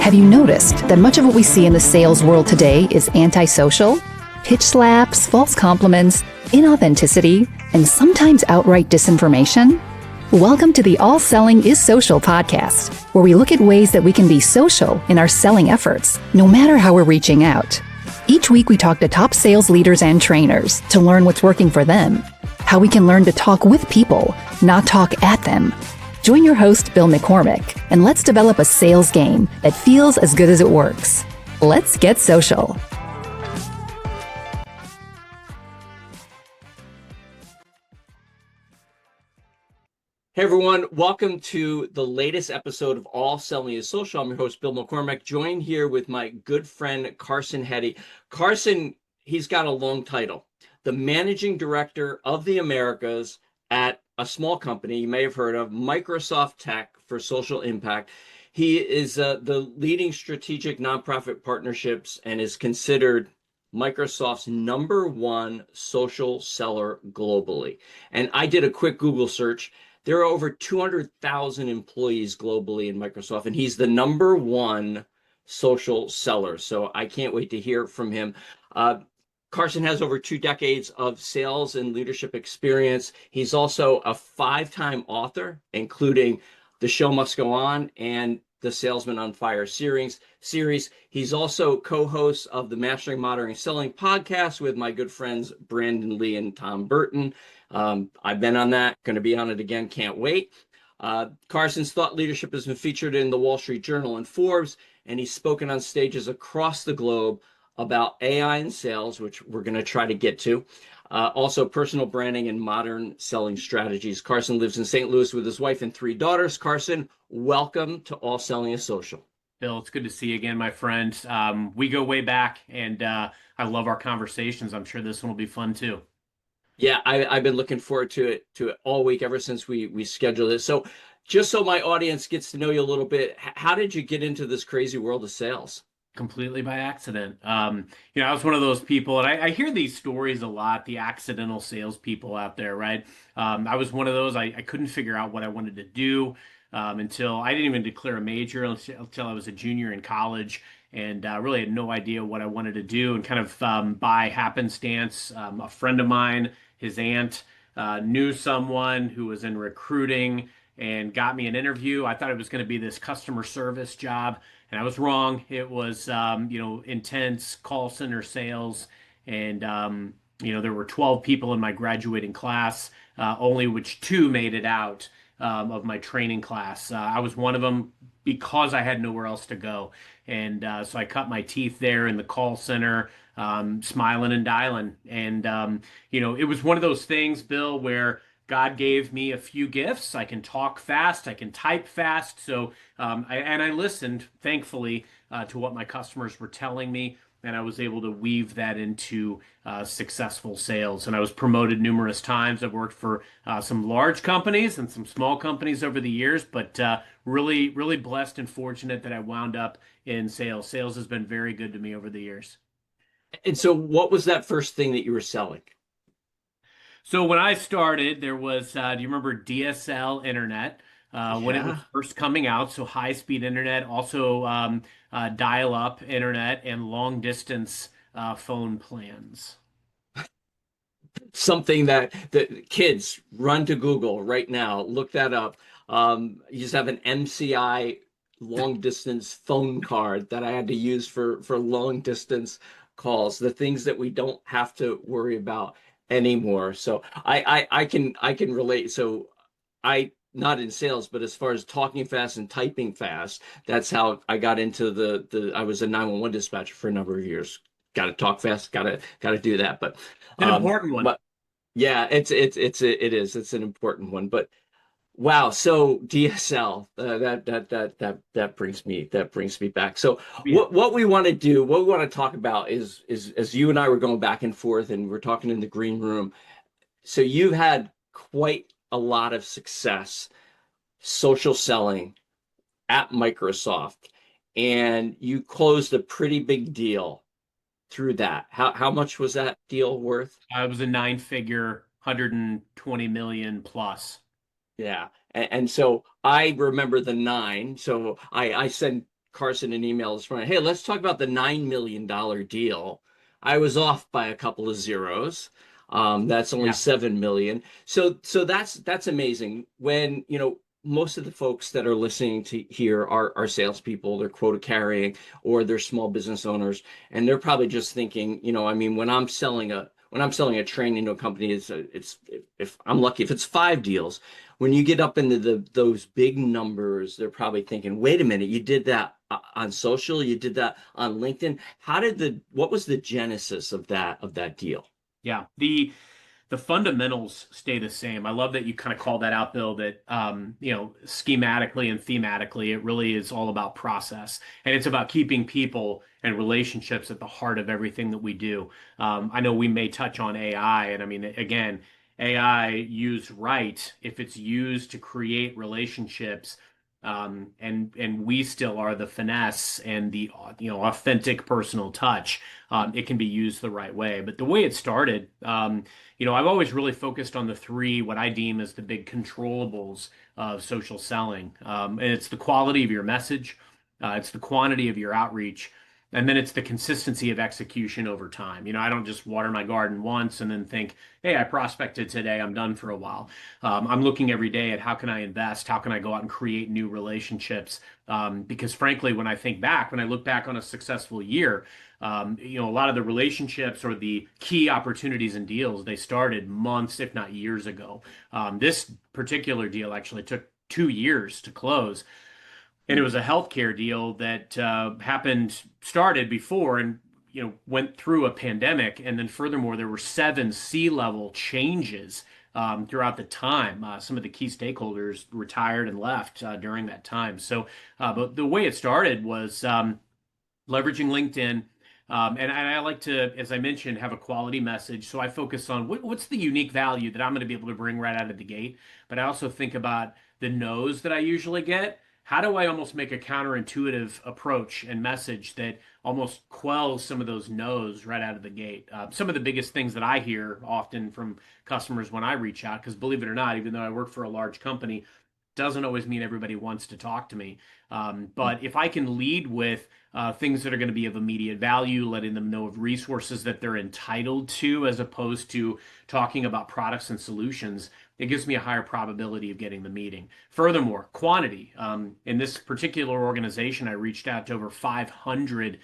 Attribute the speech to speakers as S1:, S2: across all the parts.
S1: Have you noticed that much of what we see in the sales world today is antisocial? Pitch slaps, false compliments, inauthenticity, and sometimes outright disinformation? Welcome to the All Selling is Social podcast, where we look at ways that we can be social in our selling efforts, no matter how we're reaching out. Each week, we talk to top sales leaders and trainers to learn what's working for them, how we can learn to talk with people, not talk at them. Join your host, Bill McCormick, and let's develop a sales game that feels as good as it works. Let's get social.
S2: Hey everyone, welcome to the latest episode of All Selling is Social. I'm your host, Bill McCormick, joined here with my good friend, Carson Heady. Carson, he's got a long title, the Managing Director of the Americas at a small company you may have heard of, Microsoft Tech for Social Impact. He is the leading strategic nonprofit partnerships and is considered Microsoft's #1 social seller globally. And I did a quick Google search. There are over 200,000 employees globally in Microsoft, and he's the #1 social seller. So I can't wait to hear from him. Carson has over 2 decades of sales and leadership experience. He's also a 5-time author, including The Show Must Go On and the Salesman on Fire series. He's also co-host of the Mastering Modern Selling podcast with my good friends Brandon Lee and Tom Burton. I've been on that, going to be on it again, can't wait. Carson's thought leadership has been featured in the Wall Street Journal and Forbes, and he's spoken on stages across the globe about AI and sales, which we're going to try to get to. Also personal branding and modern selling strategies. Carson lives in St. Louis with his wife and 3 daughters. Carson, welcome to All Selling is Social.
S3: Bill, it's good to see you again, my friend. We go way back, and I love our conversations. I'm sure this one will be fun too.
S2: Yeah, I've been looking forward to it all week, ever since we scheduled it. So just so my audience gets to know you a little bit, how did you get into this crazy world of sales?
S3: Completely by accident. I was one of those people, and I hear these stories a lot, the accidental salespeople out there, right? I was one of those. I couldn't figure out what I wanted to do until I didn't even declare a major until I was a junior in college, and really had no idea what I wanted to do. And kind of by happenstance, a friend of mine, his aunt, knew someone who was in recruiting and got me an interview. I thought it was going to be this customer service job, and I was wrong. It was, intense call center sales, and there were 12 people in my graduating class, only which 2 made it out of my training class. I was one of them because I had nowhere else to go, and so I cut my teeth there in the call center, smiling and dialing, and it was one of those things, Bill, where God gave me a few gifts. I can talk fast. I can type fast. So, I listened, thankfully, to what my customers were telling me, and I was able to weave that into successful sales. And I was promoted numerous times. I've worked for some large companies and some small companies over the years, but really, really blessed and fortunate that I wound up in sales. Sales has been very good to me over the years.
S2: And so what was that first thing that you were selling?
S3: So when I started, there was, do you remember DSL internet when it was first coming out? So high-speed internet, also dial-up internet, and long-distance phone plans.
S2: Something that the kids run to Google right now, look that up. You just have an MCI long-distance phone card that I had to use for long-distance calls, the things that we don't have to worry about anymore. So I can relate. So not in sales, but as far as talking fast and typing fast, that's how I got into I was a 911 dispatcher for a number of years. Got to talk fast, got to do that. But
S3: an important one.
S2: But yeah, it is. It's an important one. But wow, so DSL, that brings me back. So
S3: Yeah.
S2: what we want to talk about is as you and I were going back and forth and we're talking in the green room. So you've had quite a lot of success social selling at Microsoft, and you closed a pretty big deal through that. How much was that deal worth?
S3: It was a 9-figure, 120 million plus.
S2: Yeah. And so I remember the 9. So I send Carson an email this morning. Hey, let's talk about the $9 million deal. I was off by a couple of zeros. That's only
S3: Yeah.
S2: 7 million. So that's amazing. When, most of the folks that are listening to here are salespeople, they're quota carrying, or they're small business owners, and they're probably just thinking, I mean, when I'm selling a training to a company, it's if I'm lucky, if it's 5 deals. When you get up into those big numbers, they're probably thinking, wait a minute, you did that on social, you did that on LinkedIn. What was the genesis of that deal?
S3: Yeah. The fundamentals stay the same. I love that you kind of call that out, Bill, that schematically and thematically, it really is all about process. And it's about keeping people and relationships at the heart of everything that we do. I know we may touch on AI, and I mean, again, AI used right, if it's used to create relationships, and we still are the finesse and the authentic personal touch. It can be used the right way. But the way it started, I've always really focused on the three, what I deem as the big controllables of social selling. And it's the quality of your message, it's the quantity of your outreach, and then it's the consistency of execution over time. I don't just water my garden once and then think, hey, I prospected today, I'm done for a while. I'm looking every day at how can I invest, how can I go out and create new relationships? Because frankly, when I look back on a successful year, a lot of the relationships or the key opportunities and deals, they started months, if not years ago. This particular deal actually took 2 years to close. And it was a healthcare deal that started before and went through a pandemic. And then furthermore, there were 7 C-level changes throughout the time. Some of the key stakeholders retired and left during that time. But the way it started was leveraging LinkedIn. And I like to, as I mentioned, have a quality message. So I focus on what's the unique value that I'm going to be able to bring right out of the gate. But I also think about the no's that I usually get. How do I almost make a counterintuitive approach and message that almost quells some of those no's right out of the gate? Some of the biggest things that I hear often from customers when I reach out, because believe it or not, even though I work for a large company, doesn't always mean everybody wants to talk to me. But if I can lead with things that are going to be of immediate value, letting them know of resources that they're entitled to, as opposed to talking about products and solutions, it gives me a higher probability of getting the meeting. Furthermore, quantity. In this particular organization, I reached out to over 500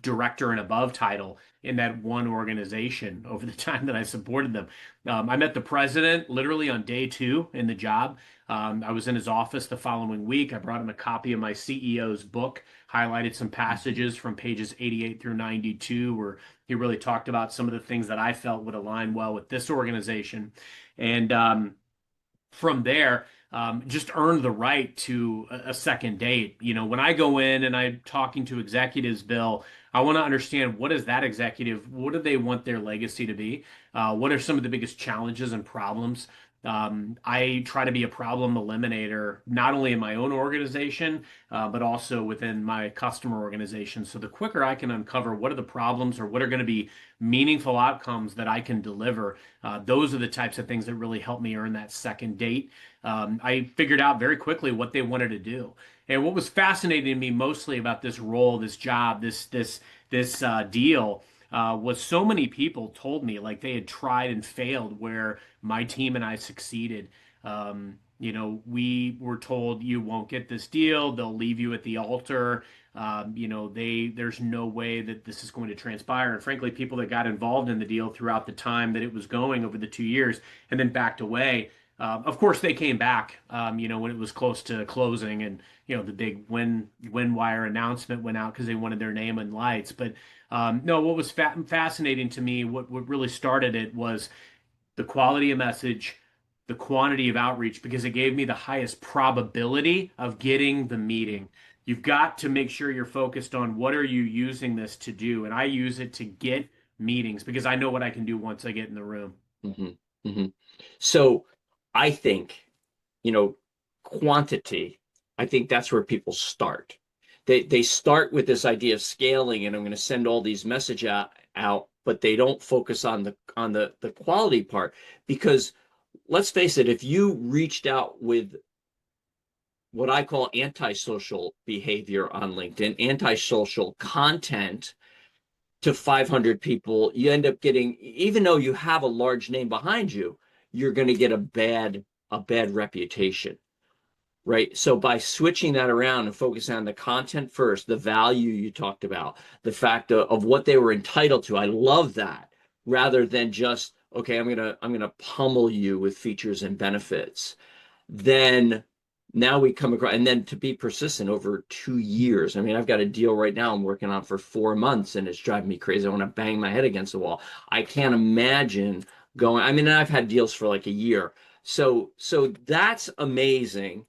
S3: director and above title in that one organization over the time that I supported them. I met the president literally on day 2 in the job. I was in his office the following week. I brought him a copy of my CEO's book, highlighted some passages from pages 88 through 92, where he really talked about some of the things that I felt would align well with this organization. And from there, just earned the right to a second date. When I go in and I'm talking to executives, Bill, I want to understand, what is that executive, what do they want their legacy to be? What are some of the biggest challenges and problems? I try to be a problem eliminator, not only in my own organization, but also within my customer organization. So the quicker I can uncover what are the problems or what are going to be meaningful outcomes that I can deliver, those are the types of things that really help me earn that second date. I figured out very quickly what they wanted to do. And what was fascinating to me mostly about this role, this job, this deal, was so many people told me like they had tried and failed where my team and I succeeded. We were told, you won't get this deal. They'll leave you at the altar. There's no way that this is going to transpire. And frankly, people that got involved in the deal throughout the time that it was going over the 2 years and then backed away. Of course, they came back, when it was close to closing, and the big win wire announcement went out because they wanted their name in lights. But no, what was fascinating to me, what really started it, was the quality of message, the quantity of outreach, because it gave me the highest probability of getting the meeting. You've got to make sure you're focused on what are you using this to do, and I use it to get meetings because I know what I can do once I get in the room.
S2: Mm-hmm. Mm-hmm. So I think, quantity, I think that's where people start. They start with this idea of scaling, and I'm going to send all these messages out, but they don't focus on the quality part. Because let's face it, if you reached out with what I call antisocial behavior on LinkedIn, antisocial content to 500 people, you end up getting, even though you have a large name behind you, you're going to get a bad reputation, right? So by switching that around and focusing on the content first, the value you talked about, the fact of what they were entitled to, I love that, rather than just, okay, I'm gonna pummel you with features and benefits. Then now we come across, and then to be persistent over 2 years. I mean, I've got a deal right now I'm working on for 4 months, and it's driving me crazy. I want to bang my head against the wall. I can't imagine going. I mean, I've had deals for like a year. So that's amazing.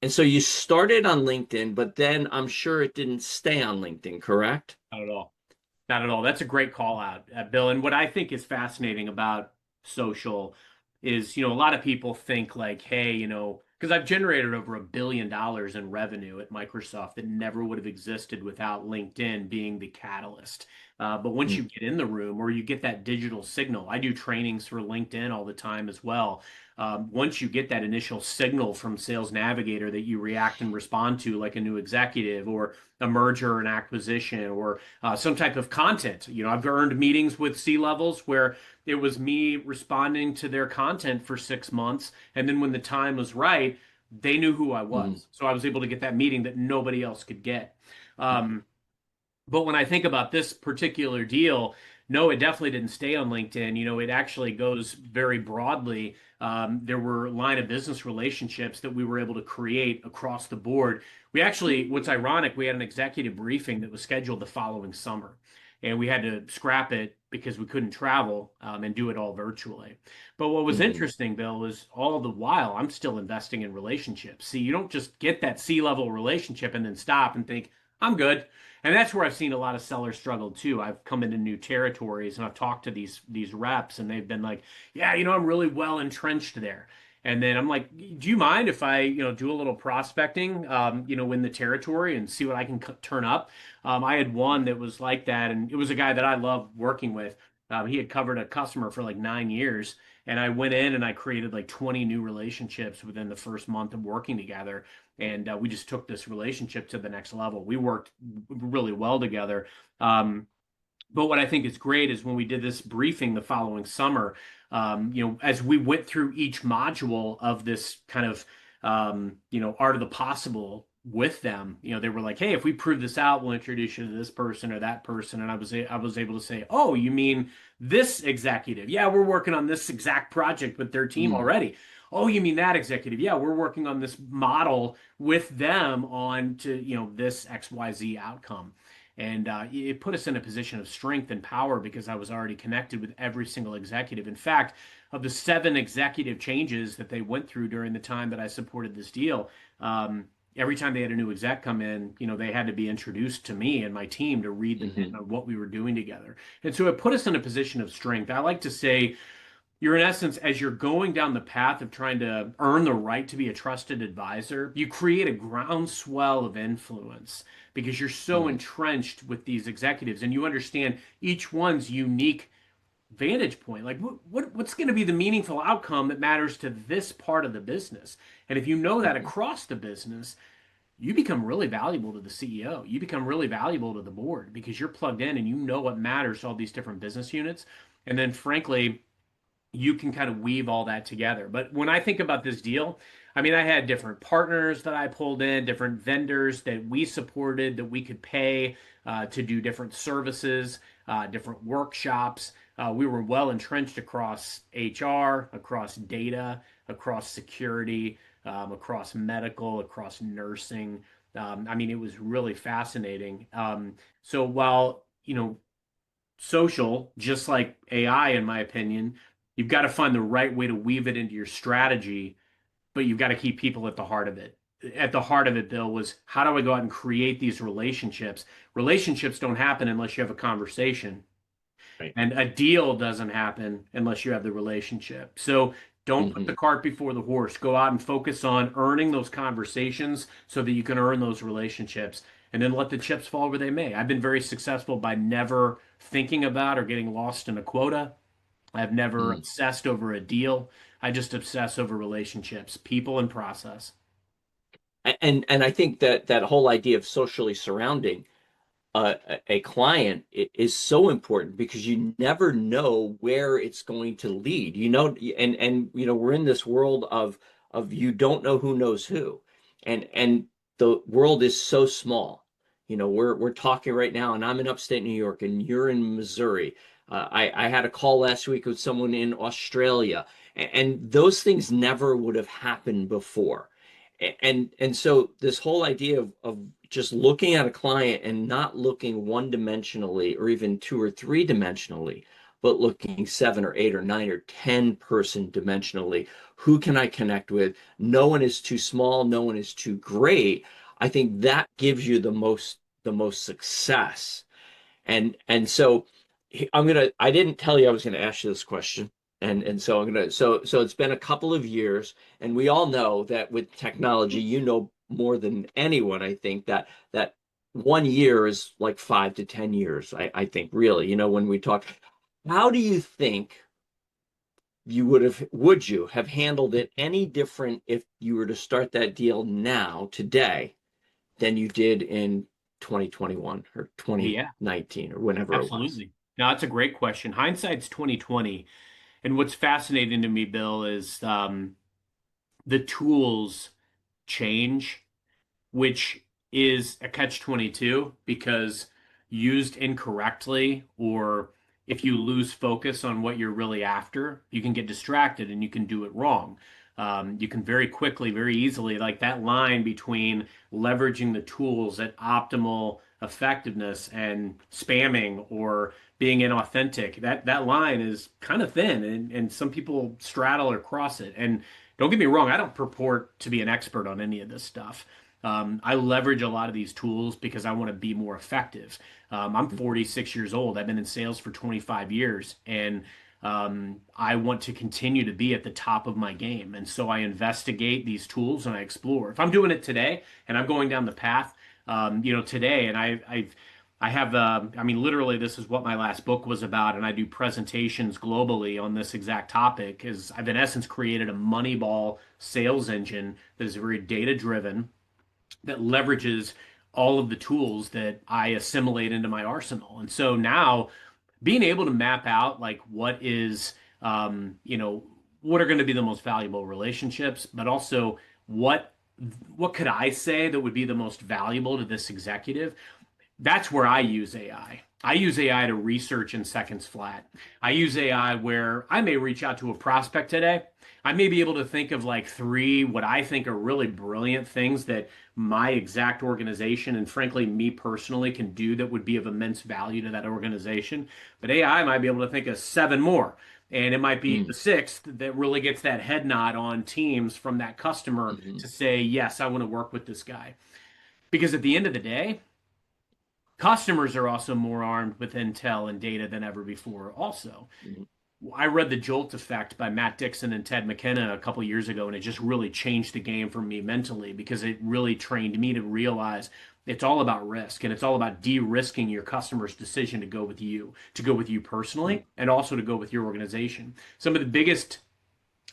S2: And so you started on LinkedIn, but then I'm sure it didn't stay on LinkedIn, correct?
S3: Not at all. Not at all. That's a great call out, Bill. And what I think is fascinating about social is, a lot of people think like, hey, because I've generated over $1 billion in revenue at Microsoft that never would have existed without LinkedIn being the catalyst. But once you get in the room or you get that digital signal, I do trainings for LinkedIn all the time as well. Once you get that initial signal from Sales Navigator that you react and respond to, like a new executive or a merger and acquisition or some type of content. I've earned meetings with C-levels where it was me responding to their content for 6 months. And then when the time was right, they knew who I
S2: Mm-hmm.
S3: was. So I was able to get that meeting that nobody else could get. But when I think about this particular deal, no, it definitely didn't stay on LinkedIn. It actually goes very broadly. There were line of business relationships that we were able to create across the board. We actually, what's ironic, we had an executive briefing that was scheduled the following summer, and we had to scrap it because we couldn't travel and do it all virtually. But what was
S2: Mm-hmm.
S3: interesting, Bill, was all the while I'm still investing in relationships. See, you don't just get that C-level relationship and then stop and think, I'm good. And that's where I've seen a lot of sellers struggle too. I've come into new territories and I've talked to these reps and they've been like, yeah, I'm really well entrenched there. And then I'm like, do you mind if I, do a little prospecting, in the territory and see what I can turn up? I had one that was like that, and it was a guy that I love working with. He had covered a customer for like 9 years, and I went in and I created like 20 new relationships within the first month of working together. And we just took this relationship to the next level. We worked really well together. But what I think is great is when we did this briefing the following summer, as we went through each module of this kind of, art of the possible with them, they were like, hey, if we prove this out, we'll introduce you to this person or that person. And I was able to say, oh, you mean this executive? Yeah, we're working on this exact project with their team
S2: Mm-hmm.
S3: already. Oh, you mean that executive? Yeah, we're working on this model with them on to, this XYZ outcome. And it put us in a position of strength and power because I was already connected with every single executive. In fact, of the 7 executive changes that they went through during the time that I supported this deal, every time they had a new exec come in, they had to be introduced to me and my team to read
S2: Mm-hmm.
S3: what we were doing together. And so it put us in a position of strength. I like to say, you're in essence, as you're going down the path of trying to earn the right to be a trusted advisor, you create a groundswell of influence because you're so
S2: Mm-hmm.
S3: entrenched with these executives and you understand each one's unique vantage point. Like what's going to be the meaningful outcome that matters to this part of the business? And if you know that
S2: Mm-hmm.
S3: across the business, you become really valuable to the CEO. You become really valuable to the board because you're plugged in and you know what matters to all these different business units. And then frankly, you can kind of weave all that together. But when I think about this deal, I mean, I had different partners that I pulled in, different vendors that we supported that we could pay to do different services, different workshops. We were well entrenched across HR, across data, across security, across medical, across nursing. I mean, it was really fascinating. So while, social, just like AI, in my opinion, you've got to find the right way to weave it into your strategy, but you've got to keep people at the heart of it. At the heart of it, Bill, was how do I go out and create these relationships? Relationships don't happen unless you have a conversation.
S2: Right.
S3: And a deal doesn't happen unless you have the relationship. So don't put
S2: Mm-hmm.
S3: the cart before the horse. Go out and focus on earning those conversations so that you can earn those relationships and then let the chips fall where they may. I've been very successful by never thinking about or getting lost in a quota. I've never
S2: Mm-hmm.
S3: obsessed over a deal. I just obsess over relationships, people, and process.
S2: And I think that that whole idea of socially surrounding a client is so important because you never know where it's going to lead. And we're in this world of you don't know who knows who, and the world is so small. We're talking right now, and I'm in upstate New York, and you're in Missouri. I had a call last week with someone in Australia, and those things never would have happened before. And so this whole idea of just looking at a client and not looking one dimensionally or even two or three dimensionally, but looking seven or eight or nine or 10 person dimensionally. Who can I connect with? No one is too small, no one is too great. I think that gives you the most success. And so I didn't tell you I was gonna ask you this question. And so so it's been a couple of years, and we all know that with technology, more than anyone, I think that 1 year is like 5 to 10 years, I think, really, when we talk. How do you think would you have handled it any different if you were to start that deal now, today, than you did in 2021 or
S3: Yeah,
S2: 2019 or whenever it was?
S3: absolutely. Now, that's a great question. Hindsight's 2020. And what's fascinating to me, Bill, is the tools change, which is a catch-22 because used incorrectly, or if you lose focus on what you're really after, you can get distracted and you can do it wrong. You can very quickly, very easily, like that line between leveraging the tools at optimal effectiveness and spamming or being inauthentic, that line is kind of thin, and some people straddle or cross it. And don't get me wrong, I don't purport to be an expert on any of this stuff. I leverage a lot of these tools because I want to be more effective. I'm 46 years old. I've been in sales for 25 years, and I want to continue to be at the top of my game. And so I investigate these tools and I explore. If I'm doing it today and I'm going down the path, today, and I have, I mean, literally, this is what my last book was about, and I do presentations globally on this exact topic. Is I've in essence created a Moneyball sales engine that is very data driven, that leverages all of the tools that I assimilate into my arsenal. And so now being able to map out like what are going to be the most valuable relationships, but also what what could I say that would be the most valuable to this executive? That's where I use AI. I use AI to research in seconds flat. I use AI where I may reach out to a prospect today. I may be able to think of like three what I think are really brilliant things that my exact organization and frankly me personally can do that would be of immense value to that organization. But AI might be able to think of seven more. And it might be
S2: Mm,
S3: the sixth that really gets that head nod on Teams from that customer
S2: mhm,
S3: to say, yes, I want to work with this guy. Because at the end of the day, customers are also more armed with intel and data than ever before. Also,
S2: mhm,
S3: I read The Jolt Effect by Matt Dixon and Ted McKenna a couple years ago, and it just really changed the game for me mentally because it really trained me to realize it's all about risk and it's all about de-risking your customer's decision to go with you
S2: mm,
S3: personally, and also to go with your organization. Some of the biggest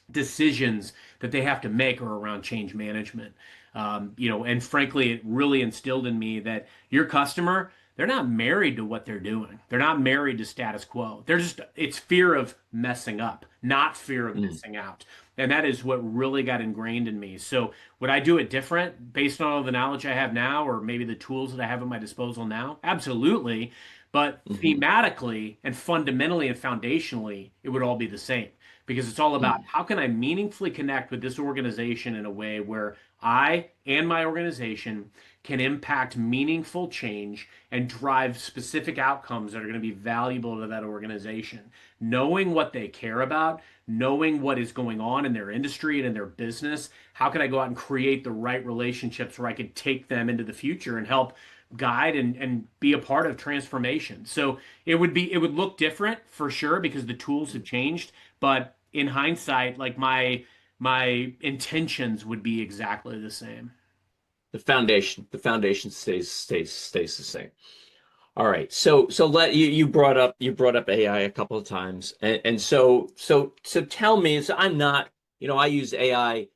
S3: decisions that they have to make are around change management. And frankly, it really instilled in me that your customer, they're not married to what they're doing. They're not married to status quo. It's fear of messing up, not fear of
S2: mm,
S3: missing out. And that is what really got ingrained in me. So, would I do it different based on all the knowledge I have now, or maybe the tools that I have at my disposal now? Absolutely. But
S2: mhm,
S3: thematically and fundamentally and foundationally, it would all be the same because it's all about
S2: mm,
S3: how can I meaningfully connect with this organization in a way where I and my organization can impact meaningful change and drive specific outcomes that are going to be valuable to that organization. Knowing what they care about, knowing what is going on in their industry and in their business, how can I go out and create the right relationships where I could take them into the future and help guide and be a part of transformation. So it would look different for sure because the tools have
S2: mm.
S3: changed, but in hindsight, like my intentions would be exactly the same.
S2: The foundation stays the same. All right. So let you brought up AI a couple of times, and so tell me. So I'm not, I use AI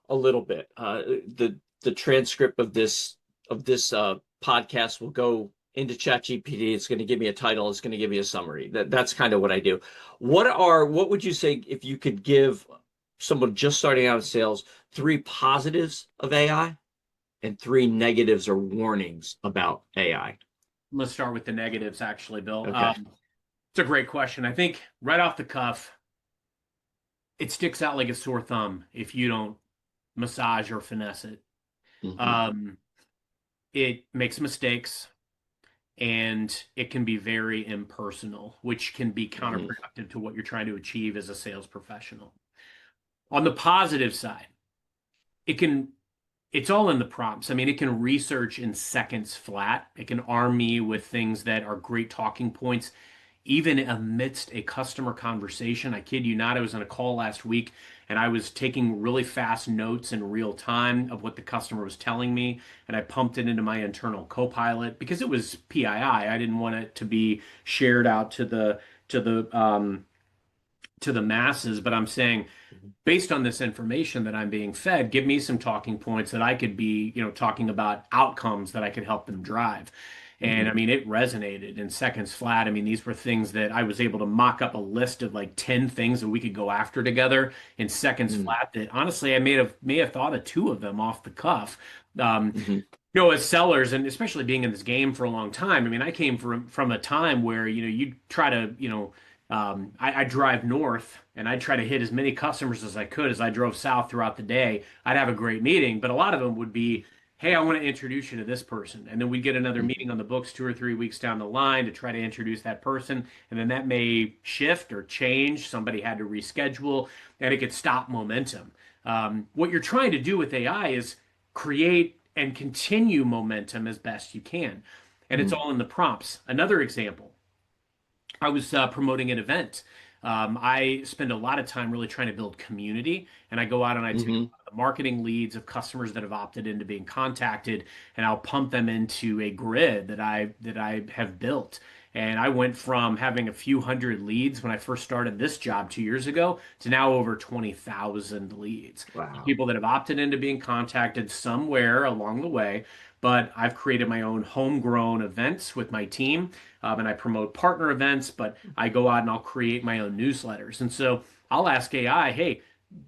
S2: a little bit. The the transcript of this podcast will go into ChatGPT. It's going to give me a title. It's going to give me a summary. That's kind of what I do. What would you say if you could give someone just starting out in sales three positives of AI and three negatives or warnings about AI?
S3: Let's start with the negatives, actually, Bill.
S2: Okay.
S3: It's a great question. I think right off the cuff, it sticks out like a sore thumb if you don't massage or finesse it.
S2: Mm-hmm.
S3: It makes mistakes and it can be very impersonal, which can be
S2: Mm-hmm.
S3: counterproductive to what you're trying to achieve as a sales professional. On the positive side, it can it's all in the prompts. I mean, it can research in seconds flat. It can arm me with things that are great talking points, even amidst a customer conversation. I kid you not, I was on a call last week and I was taking really fast notes in real time of what the customer was telling me, and I pumped it into my internal copilot because it was PII. I didn't want it to be shared out to the masses, but I'm saying, based on this information that I'm being fed, give me some talking points that I could be, talking about outcomes that I could help them drive. And
S2: Mm-hmm.
S3: I mean, it resonated in seconds flat. I mean, these were things that I was able to mock up a list of like 10 things that we could go after together in seconds flat that honestly I may have thought of two of them off the cuff. Um,
S2: Mm-hmm.
S3: As sellers, and especially being in this game for a long time, I mean, I came from a time where, you try to, I drive north and I try to hit as many customers as I could as I drove south throughout the day. I'd have a great meeting, but a lot of them would be, hey, I want to introduce you to this person. And then we'd get another
S2: Mm-hmm.
S3: meeting on the books 2 or 3 weeks down the line to try to introduce that person. And then that may shift or change. Somebody had to reschedule and it could stop momentum. What you're trying to do with AI is create and continue momentum as best you can. And it's
S2: Mm-hmm.
S3: all in the prompts. Another example, I was promoting an event. I spend a lot of time really trying to build community, and I go out and I take
S2: Mm-hmm.
S3: the marketing leads of customers that have opted into being contacted, and I'll pump them into a grid that I have built. And I went from having a few hundred leads when I first started this job 2 years ago to now over 20,000 leads.
S2: Wow.
S3: People that have opted into being contacted somewhere along the way, but I've created my own homegrown events with my team, and I promote partner events, but I go out and I'll create my own newsletters. And so I'll ask AI, hey,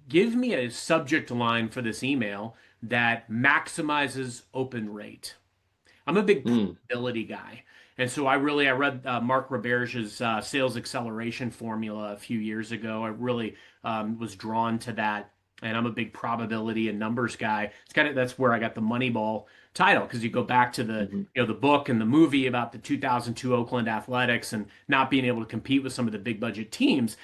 S3: give me a subject line for this email that maximizes open rate. I'm a big
S2: Mm.
S3: probability guy. And so I read Mark Roberge's sales acceleration formula a few years ago. I really was drawn to that. And I'm a big probability and numbers guy. That's where I got the Moneyball title, because you go back to the
S2: Mm-hmm.
S3: the book and the movie about the 2002 Oakland Athletics and not being able to compete with some of the big budget teams.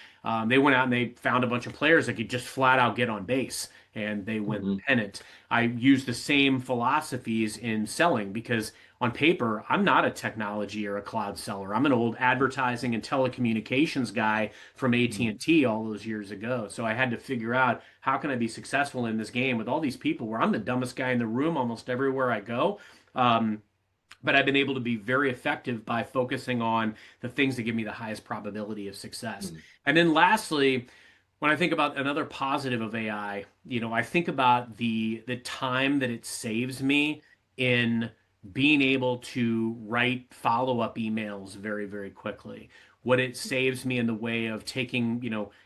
S3: They went out and they found a bunch of players that could just flat out get on base, and they win
S2: Mm-hmm.
S3: the pennant. I use the same philosophies in selling because on paper, I'm not a technology or a cloud seller. I'm an old advertising and telecommunications guy from AT&T all those years ago. So I had to figure out, how can I be successful in this game with all these people where I'm the dumbest guy in the room almost everywhere I go. Um, but I've been able to be very effective by focusing on the things that give me the highest probability of success.
S2: Mm-hmm.
S3: And then lastly, when I think about another positive of AI, I think about the time that it saves me in being able to write follow-up emails very, very quickly. What it saves me in the way of taking,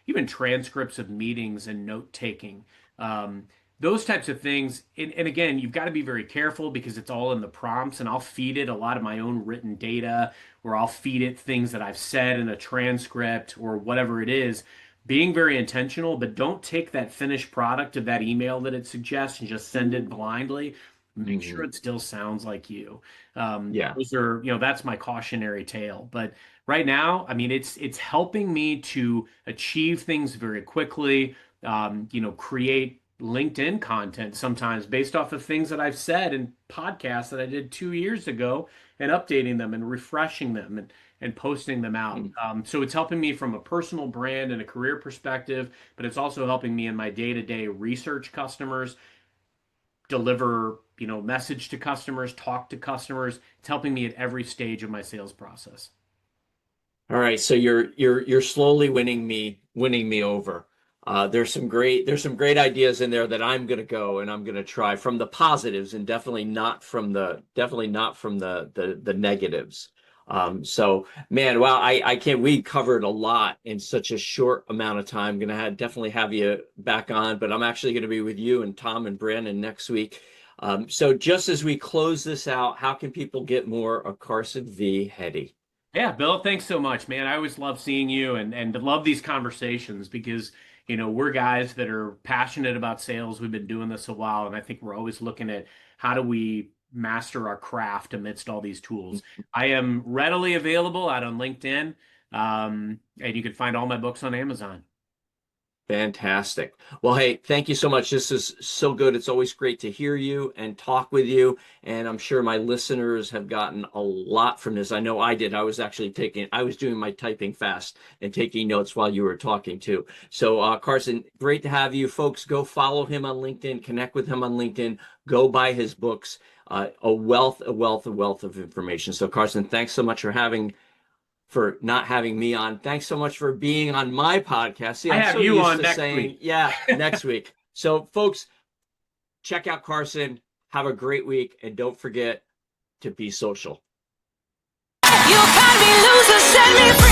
S3: even transcripts of meetings and note taking. Um, those types of things. And again, you've got to be very careful because it's all in the prompts, and I'll feed it a lot of my own written data, or I'll feed it things that I've said in a transcript or whatever it is, being very intentional, but don't take that finished product of that email that it suggests and just send it blindly. Make sure
S2: Mm-hmm.
S3: it still sounds like you.
S2: Yeah.
S3: Those are, that's my cautionary tale. But right now, I mean, it's helping me to achieve things very quickly. Create LinkedIn content sometimes based off of things that I've said in podcasts that I did 2 years ago, and updating them and refreshing them and posting them out.
S2: Mm.
S3: So it's helping me from a personal brand and a career perspective, but it's also helping me in my day-to-day research customers, deliver, message to customers, talk to customers. It's helping me at every stage of my sales process.
S2: All right. So you're slowly winning me over. There's some great ideas in there that I'm going to go and I'm going to try from the positives and definitely not from the negatives. So man, wow, I can't, we covered a lot in such a short amount of time. Going to definitely have you back on, but I'm actually going to be with you and Tom and Brandon next week. So just as we close this out, how can people get more of Carson V. Heady?
S3: Yeah, Bill, thanks so much, man. I always love seeing you and love these conversations because, we're guys that are passionate about sales. We've been doing this a while, and I think we're always looking at how do we master our craft amidst all these tools. I am readily available out on LinkedIn, and you can find all my books on Amazon.
S2: Fantastic. Well, hey, thank you so much. This is so good. It's always great to hear you and talk with you. And I'm sure my listeners have gotten a lot from this. I know I did. I was doing my typing fast and taking notes while you were talking too. So, Carson, great to have you. Folks, go follow him on LinkedIn, connect with him on LinkedIn, go buy his books. A wealth of information. So, Carson, thanks so much for not having me on. Thanks so much for being on my podcast. See,
S3: I
S2: I'm
S3: have
S2: so
S3: you
S2: used
S3: on
S2: to
S3: next
S2: saying,
S3: week.
S2: yeah, next week. So folks, check out Carson. Have a great week. And don't forget to be social.
S4: You can be loser, set me free.